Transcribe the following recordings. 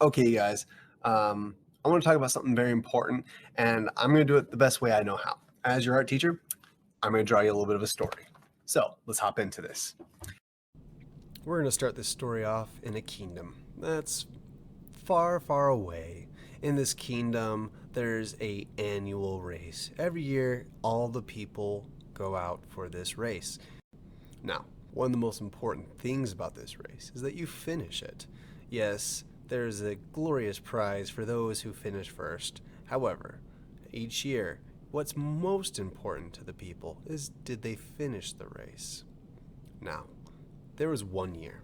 Okay, you guys, I want to talk about something very important, and I'm going to do it the best way I know how. As your art teacher, I'm going to draw you a little bit of a story. So let's hop into this. We're going to start this story off in a kingdom that's far, far away. In this kingdom, there's a annual race. Every year, all the people go out for this race. Now, one of the most important things about this race is that you finish it. Yes, there's a glorious prize for those who finish first. However, each year, what's most important to the people is did they finish the race? Now, there was one year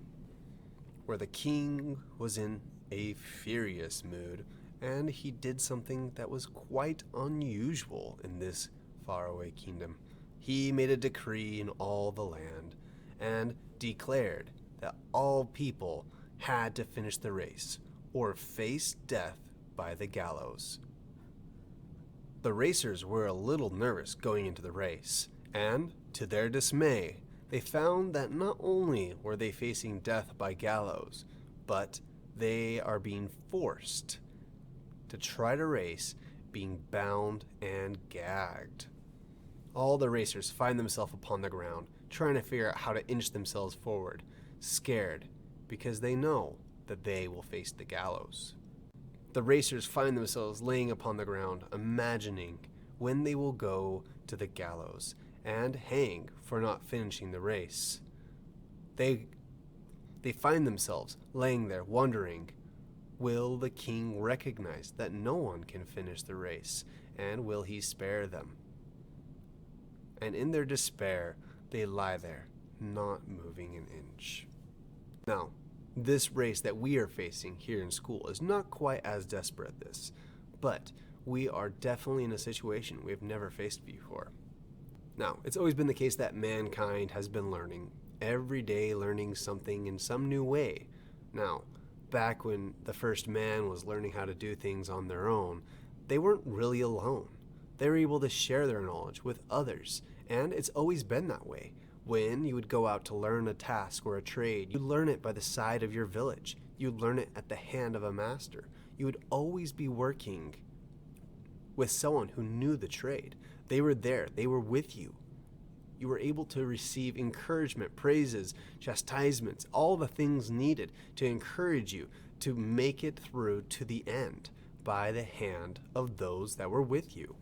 where the king was in a furious mood and he did something that was quite unusual in this faraway kingdom. He made a decree in all the land and declared that all people had to finish the race or face death by the gallows. The racers were a little nervous going into the race, and to their dismay, they found that not only were they facing death by gallows, but they are being forced to try to race being bound and gagged. All the racers find themselves upon the ground, trying to figure out how to inch themselves forward, scared because they know that they will face the gallows. The racers find themselves laying upon the ground, imagining when they will go to the gallows and hang for not finishing the race. They find themselves laying there wondering, will the king recognize that no one can finish the race, and will he spare them? And in their despair, they lie there, not moving an inch. Now, this race that we are facing here in school is not quite as desperate as this, but we are definitely in a situation we've never faced before. Now, it's always been the case that mankind has been learning, every day learning something in some new way. Now, back when the first man was learning how to do things on their own, they weren't really alone. They were able to share their knowledge with others, and it's always been that way. When you would go out to learn a task or a trade, you'd learn it by the side of your village. You'd learn it at the hand of a master. You would always be working with someone who knew the trade. They were there. They were with you. You were able to receive encouragement, praises, chastisements, all the things needed to encourage you to make it through to the end by the hand of those that were with you.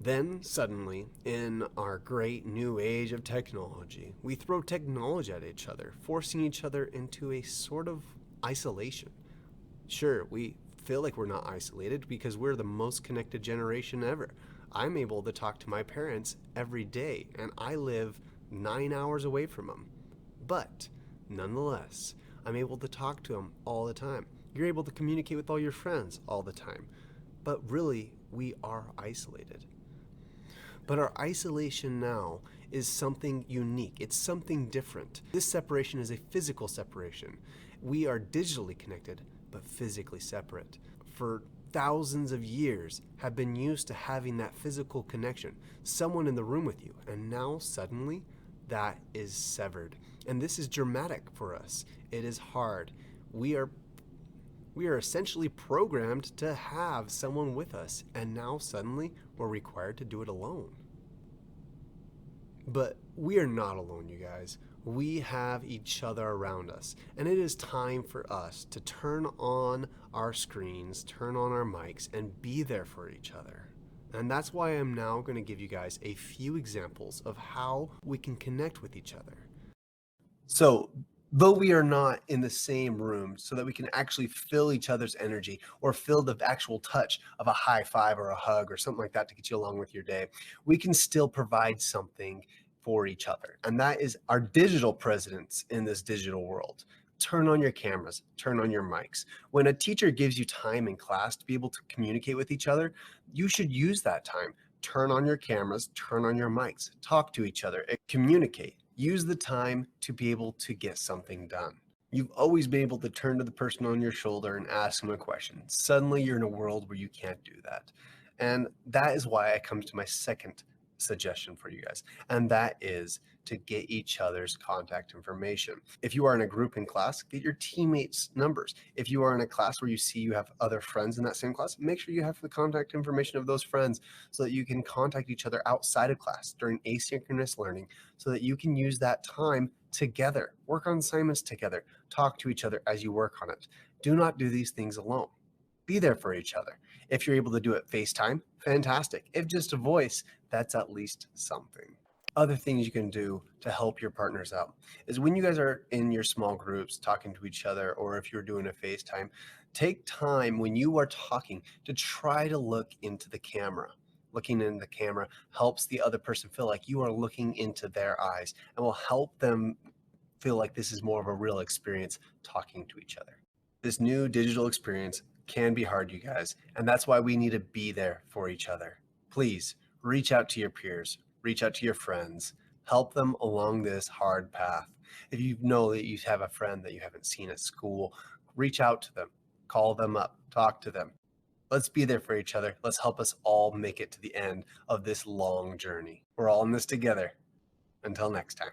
Then, suddenly, in our great new age of technology, we throw technology at each other, forcing each other into a sort of isolation. Sure, we feel like we're not isolated because we're the most connected generation ever. I'm able to talk to my parents every day, and I live 9 hours away from them. But, nonetheless, I'm able to talk to them all the time. You're able to communicate with all your friends all the time. But really, we are isolated. But our isolation now is something unique. It's something different. This separation is a physical separation. We are digitally connected, but physically separate. For thousands of years have been used to having that physical connection, someone in the room with you, and now suddenly that is severed. And this is dramatic for us. It is hard. We are essentially programmed to have someone with us, and now suddenly we're required to do it alone. But we are not alone, you guys. We have each other around us, and it is time for us to turn on our screens, turn on our mics, and be there for each other. And that's why I'm now going to give you guys a few examples of how we can connect with each other. So, though we are not in the same room so that we can actually feel each other's energy or feel the actual touch of a high five or a hug or something like that to get you along with your day, we can still provide something for each other. And that is our digital presence in this digital world. Turn on your cameras, turn on your mics. When a teacher gives you time in class to be able to communicate with each other, you should use that time. Turn on your cameras, turn on your mics, talk to each other, and communicate. Use the time to be able to get something done. You've always been able to turn to the person on your shoulder and ask them a question. Suddenly you're in a world where you can't do that. And that is why I come to my second suggestion for you guys, and that is to get each other's contact information. If you are in a group in class, get your teammates' numbers. If you are in a class where you see you have other friends in that same class, make sure you have the contact information of those friends so that you can contact each other outside of class during asynchronous learning, so that you can use that time together, work on assignments together, talk to each other as you work on it. Do not do these things alone. Be there for each other. If you're able to do it FaceTime, fantastic. If just a voice, that's at least something. Other things you can do to help your partners out is when you guys are in your small groups talking to each other, or if you're doing a FaceTime, take time when you are talking to try to look into the camera. Looking in the camera helps the other person feel like you are looking into their eyes and will help them feel like this is more of a real experience talking to each other. This new digital experience can be hard, you guys, and that's why we need to be there for each other. Please reach out to your peers, reach out to your friends, help them along this hard path. If you know that you have a friend that you haven't seen at school, reach out to them, call them up, talk to them. Let's be there for each other. Let's help us all make it to the end of this long journey. We're all in this together. Until next time.